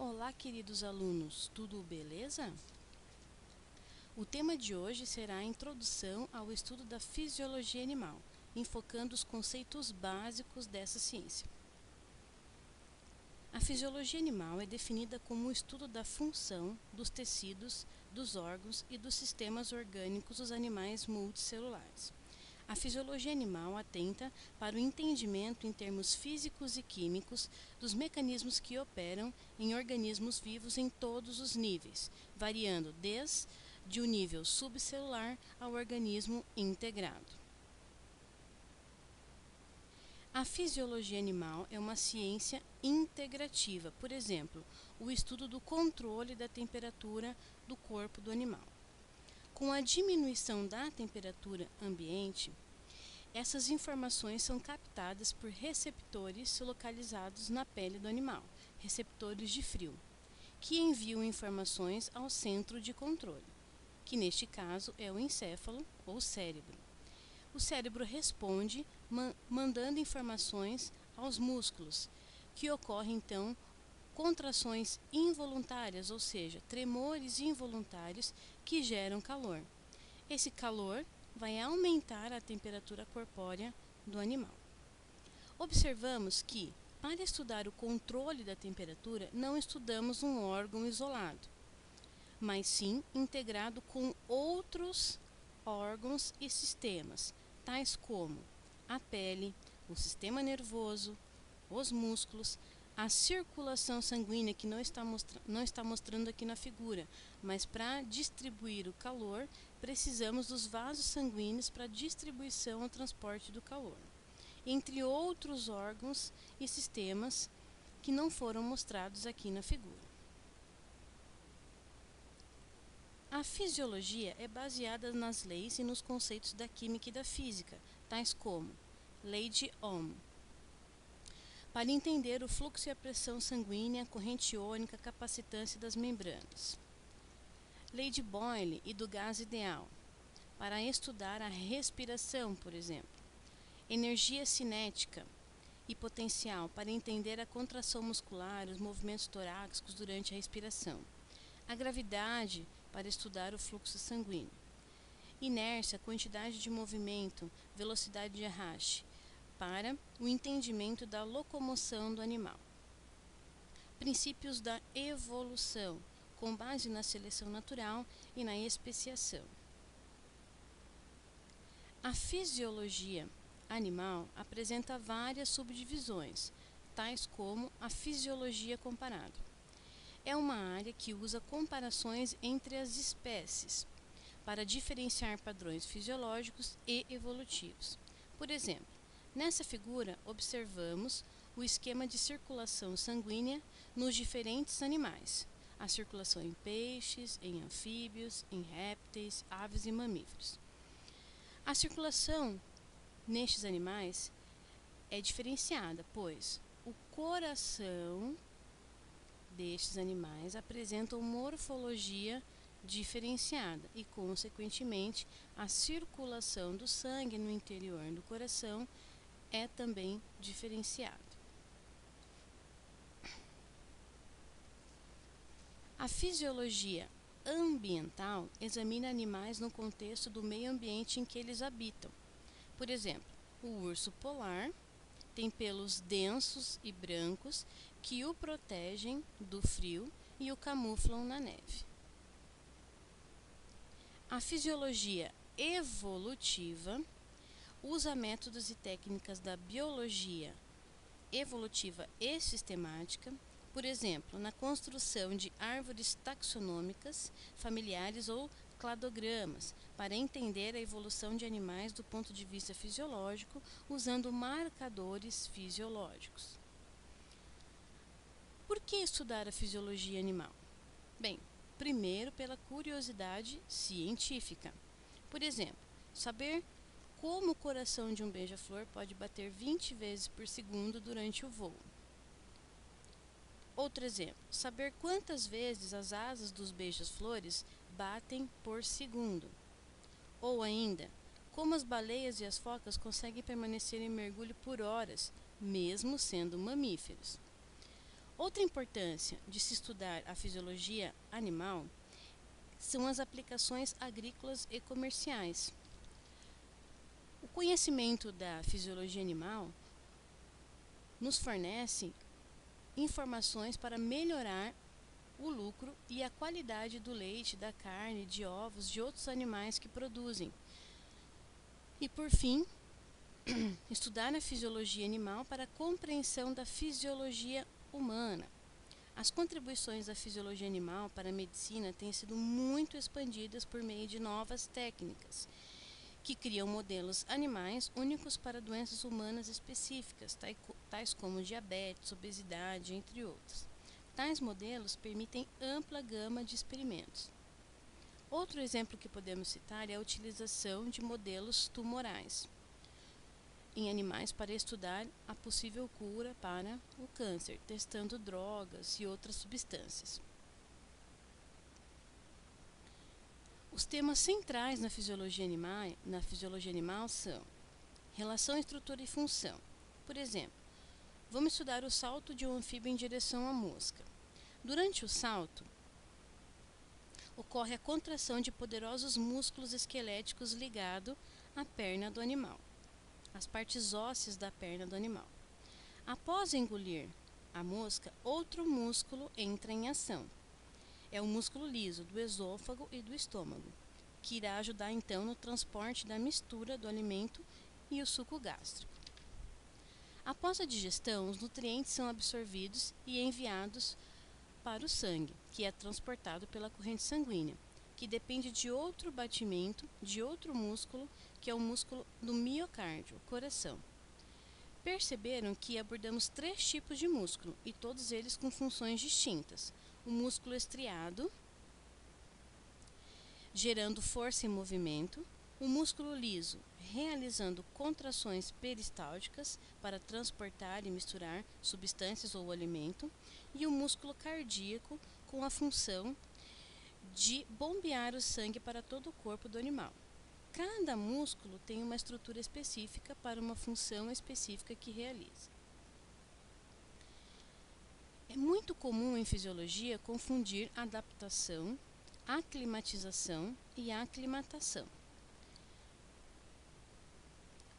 Olá, queridos alunos, tudo beleza? O tema de hoje será a introdução ao estudo da fisiologia animal, enfocando os conceitos básicos dessa ciência. A fisiologia animal é definida como o estudo da função dos tecidos, dos órgãos e dos sistemas orgânicos dos animais multicelulares. A fisiologia animal atenta para o entendimento em termos físicos e químicos dos mecanismos que operam em organismos vivos em todos os níveis, variando desde o nível subcelular ao organismo integrado. A fisiologia animal é uma ciência integrativa, por exemplo, o estudo do controle da temperatura do corpo do animal. Com a diminuição da temperatura ambiente, essas informações são captadas por receptores localizados na pele do animal, receptores de frio, que enviam informações ao centro de controle, que neste caso é o encéfalo ou cérebro. O cérebro responde mandando informações aos músculos, que ocorrem então contrações involuntárias, ou seja, tremores involuntários que geram calor. Esse calor vai aumentar a temperatura corpórea do animal. Observamos que, para estudar o controle da temperatura, não estudamos um órgão isolado, mas sim integrado com outros órgãos e sistemas, tais como a pele, o sistema nervoso, os músculos, a circulação sanguínea, que não está mostrando aqui na figura, mas para distribuir o calor, precisamos dos vasos sanguíneos para distribuição e transporte do calor, entre outros órgãos e sistemas que não foram mostrados aqui na figura. A fisiologia é baseada nas leis e nos conceitos da química e da física, tais como Lei de Ohm, para entender o fluxo e a pressão sanguínea, a corrente iônica, a capacitância das membranas. Lei de Boyle e do gás ideal, para estudar a respiração, por exemplo. Energia cinética e potencial, para entender a contração muscular, os movimentos torácicos durante a respiração. A gravidade, para estudar o fluxo sanguíneo. Inércia, quantidade de movimento, velocidade de arraste, para o entendimento da locomoção do animal. Princípios da evolução, com base na seleção natural e na especiação. A fisiologia animal apresenta várias subdivisões, tais como a fisiologia comparada. É uma área que usa comparações entre as espécies para diferenciar padrões fisiológicos e evolutivos. Por exemplo, nessa figura observamos o esquema de circulação sanguínea nos diferentes animais, a circulação em peixes, em anfíbios, em répteis, aves e mamíferos. A circulação nestes animais é diferenciada, pois o coração destes animais apresentam morfologia diferenciada e, consequentemente, a circulação do sangue no interior do coração é também diferenciada. A fisiologia ambiental examina animais no contexto do meio ambiente em que eles habitam. Por exemplo, o urso polar tem pelos densos e brancos que o protegem do frio e o camuflam na neve. A fisiologia evolutiva usa métodos e técnicas da biologia evolutiva e sistemática, por exemplo, na construção de árvores taxonômicas, familiares ou cladogramas, para entender a evolução de animais do ponto de vista fisiológico, usando marcadores fisiológicos. Por que estudar a fisiologia animal? Bem, primeiro pela curiosidade científica. Por exemplo, saber como o coração de um beija-flor pode bater 20 vezes por segundo durante o voo. Outro exemplo, saber quantas vezes as asas dos beija-flores batem por segundo. Ou ainda, como as baleias e as focas conseguem permanecer em mergulho por horas, mesmo sendo mamíferos. Outra importância de se estudar a fisiologia animal são as aplicações agrícolas e comerciais. O conhecimento da fisiologia animal nos fornece informações para melhorar o lucro e a qualidade do leite, da carne, de ovos, de outros animais que produzem. E por fim, estudar a fisiologia animal para a compreensão da fisiologia humana. As contribuições da fisiologia animal para a medicina têm sido muito expandidas por meio de novas técnicas, que criam modelos animais únicos para doenças humanas específicas, tais como diabetes, obesidade, entre outras. Tais modelos permitem ampla gama de experimentos. Outro exemplo que podemos citar é a utilização de modelos tumorais em animais para estudar a possível cura para o câncer, testando drogas e outras substâncias. Os temas centrais na fisiologia animal são relação, estrutura e função. Por exemplo, vamos estudar o salto de um anfíbio em direção à mosca. Durante o salto, ocorre a contração de poderosos músculos esqueléticos ligados à perna do animal, as partes ósseas da perna do animal. Após engolir a mosca, outro músculo entra em ação. É o músculo liso do esôfago e do estômago, que irá ajudar então no transporte da mistura do alimento e o suco gástrico. Após a digestão, os nutrientes são absorvidos e enviados para o sangue, que é transportado pela corrente sanguínea, que depende de outro batimento de outro músculo, que é o músculo do miocárdio, o coração. Perceberam que abordamos 3 tipos de músculo, e todos eles com funções distintas. O músculo estriado, gerando força e movimento. O músculo liso, realizando contrações peristálticas para transportar e misturar substâncias ou alimento. E o músculo cardíaco, com a função de bombear o sangue para todo o corpo do animal. Cada músculo tem uma estrutura específica para uma função específica que realiza. É muito comum em fisiologia confundir adaptação, aclimatização e aclimatação.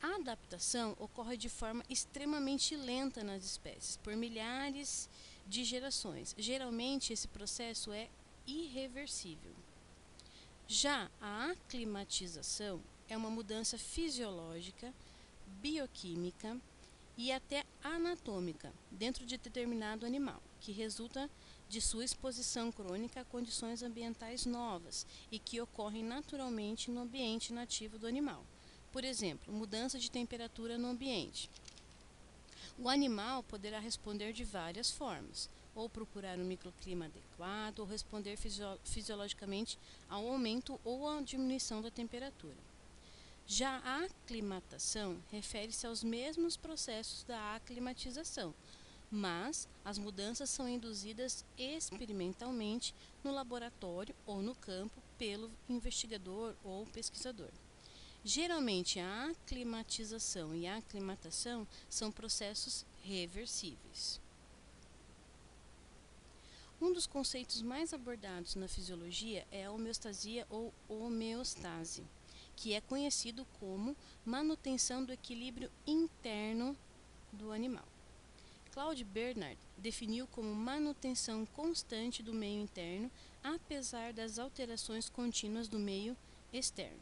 A adaptação ocorre de forma extremamente lenta nas espécies, por milhares de gerações. Geralmente, esse processo é irreversível. Já a aclimatização é uma mudança fisiológica, bioquímica e até anatômica dentro de determinado animal, que resulta de sua exposição crônica a condições ambientais novas e que ocorrem naturalmente no ambiente nativo do animal. Por exemplo, mudança de temperatura no ambiente. O animal poderá responder de várias formas, ou procurar um microclima adequado, ou responder fisiologicamente ao aumento ou à diminuição da temperatura. Já a aclimatação refere-se aos mesmos processos da aclimatização, mas as mudanças são induzidas experimentalmente no laboratório ou no campo pelo investigador ou pesquisador. Geralmente, a aclimatização e a aclimatação são processos reversíveis. Um dos conceitos mais abordados na fisiologia é a homeostasia ou homeostase, que é conhecido como manutenção do equilíbrio interno do animal. Claude Bernard definiu como manutenção constante do meio interno, apesar das alterações contínuas do meio externo.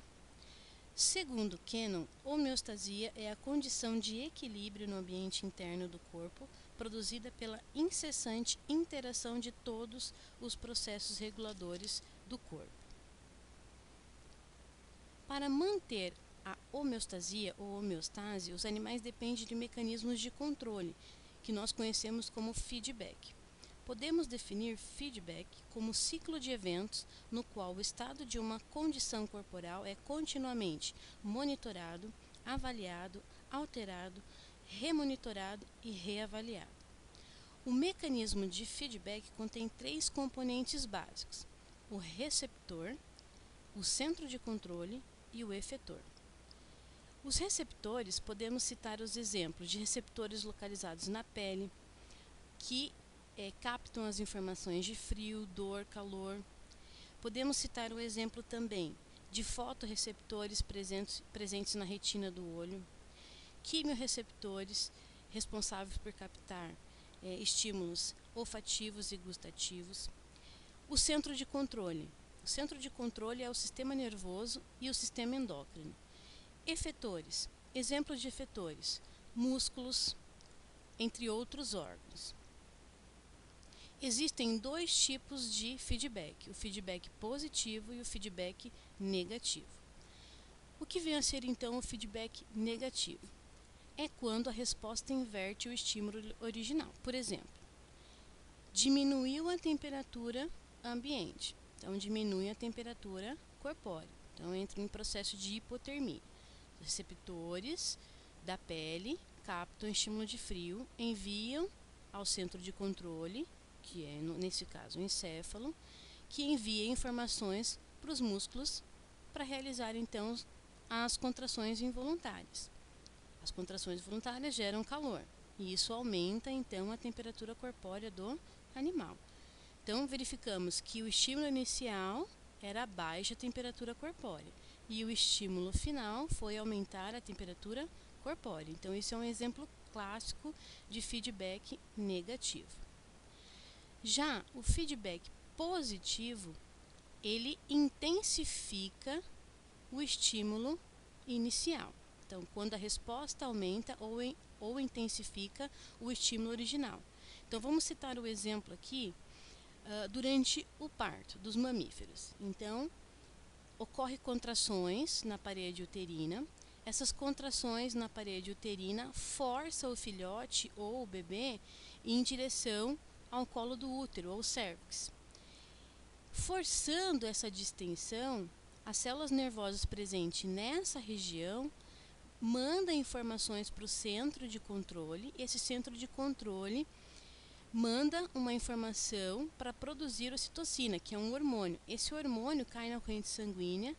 Segundo Cannon, homeostasia é a condição de equilíbrio no ambiente interno do corpo, produzida pela incessante interação de todos os processos reguladores do corpo. Para manter a homeostasia ou homeostase, os animais dependem de mecanismos de controle, que nós conhecemos como feedback. Podemos definir feedback como ciclo de eventos no qual o estado de uma condição corporal é continuamente monitorado, avaliado, alterado, remonitorado e reavaliado. O mecanismo de feedback contém 3 componentes básicos: o receptor, o centro de controle e o efetor. Os receptores, podemos citar os exemplos de receptores localizados na pele, que captam as informações de frio, dor, calor. Podemos citar o exemplo também de fotorreceptores presentes na retina do olho, quimiorreceptores responsáveis por captar estímulos olfativos e gustativos. O centro de controle. O centro de controle é o sistema nervoso e o sistema endócrino. Efetores. Exemplos de efetores: músculos, entre outros órgãos. Existem dois tipos de feedback: o feedback positivo e o feedback negativo. O que vem a ser então o feedback negativo? É quando a resposta inverte o estímulo original. Por exemplo, diminuiu a temperatura ambiente, então diminui a temperatura corpórea. Então entra em processo de hipotermia. Os receptores da pele captam estímulo de frio, enviam ao centro de controle, que é nesse caso o encéfalo, que envia informações para os músculos para realizar então as contrações involuntárias. As contrações voluntárias geram calor e isso aumenta então a temperatura corpórea do animal. Então verificamos que o estímulo inicial era a baixa temperatura corpórea e o estímulo final foi aumentar a temperatura corpórea. Então isso é um exemplo clássico de feedback negativo. Já o feedback positivo, ele intensifica o estímulo inicial. Então, quando a resposta aumenta ou intensifica o estímulo original. Então, vamos citar o exemplo aqui durante o parto dos mamíferos. Então, ocorre contrações na parede uterina. Essas contrações na parede uterina forçam o filhote ou o bebê em direção ao colo do útero ou cérvix. Forçando essa distensão, as células nervosas presentes nessa região manda informações para o centro de controle. Esse centro de controle manda uma informação para produzir ocitocina, que é um hormônio. Esse hormônio cai na corrente sanguínea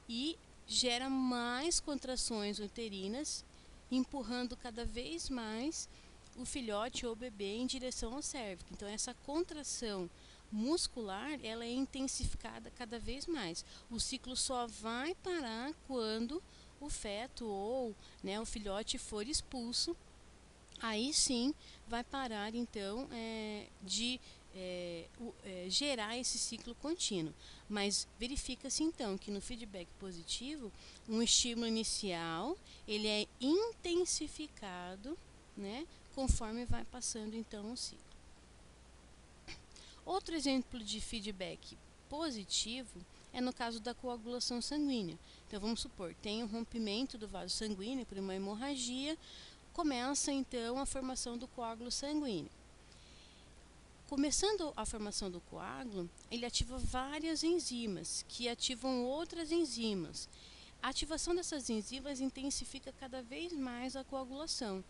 e gera mais contrações uterinas, empurrando cada vez mais o filhote ou o bebê em direção ao cérvix. Então essa contração muscular, ela é intensificada cada vez mais. O ciclo só vai parar quando o feto ou o filhote for expulso. Aí sim vai parar então de gerar esse ciclo contínuo. Mas verifica-se então que no feedback positivo, um estímulo inicial ele é intensificado, conforme vai passando então o ciclo. Outro exemplo de feedback positivo é no caso da coagulação sanguínea. Então vamos supor, tem um rompimento do vaso sanguíneo por uma hemorragia, começa então a formação do coágulo sanguíneo. Começando a formação do coágulo, ele ativa várias enzimas que ativam outras enzimas. A ativação dessas enzimas intensifica cada vez mais a coagulação.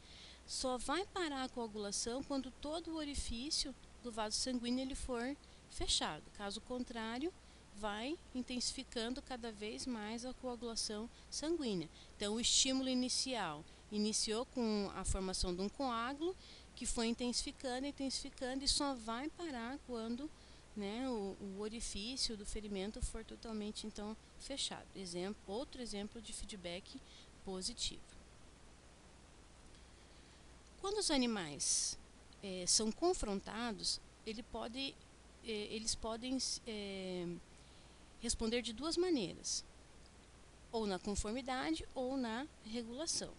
Só vai parar a coagulação quando todo o orifício do vaso sanguíneo ele for fechado. Caso contrário, vai intensificando cada vez mais a coagulação sanguínea. Então, o estímulo inicial iniciou com a formação de um coágulo que foi intensificando e só vai parar quando o orifício do ferimento for totalmente então fechado. Outro exemplo de feedback positivo. Quando os animais são confrontados, eles podem responder de duas maneiras, ou na conformidade ou na regulação.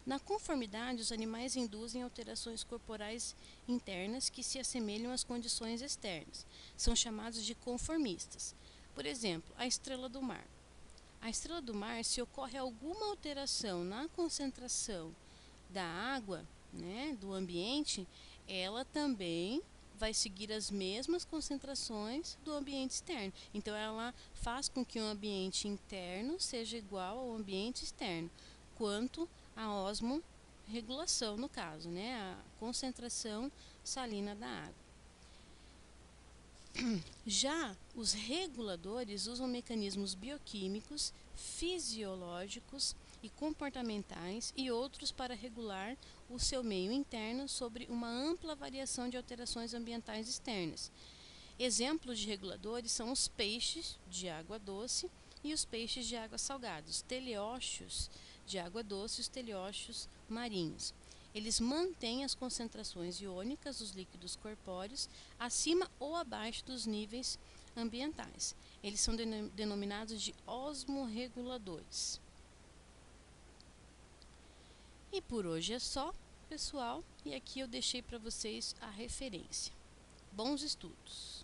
Na conformidade, os animais induzem alterações corporais internas que se assemelham às condições externas. São chamados de conformistas. Por exemplo, a estrela do mar. A estrela do mar, se ocorre alguma alteração na concentração da água, do ambiente, ela também vai seguir as mesmas concentrações do ambiente externo. Então, ela faz com que o ambiente interno seja igual ao ambiente externo, quanto a osmorregulação, no caso, a concentração salina da água. Já os reguladores usam mecanismos bioquímicos, fisiológicos e comportamentais e outros para regular o seu meio interno sobre uma ampla variação de alterações ambientais externas. Exemplos de reguladores são os peixes de água doce e os peixes de água salgada, os teleósteos de água doce e os teleósteos marinhos. Eles mantêm as concentrações iônicas dos líquidos corpóreos acima ou abaixo dos níveis ambientais. Eles são denominados de osmorreguladores. E por hoje é só, pessoal, e aqui eu deixei para vocês a referência. Bons estudos!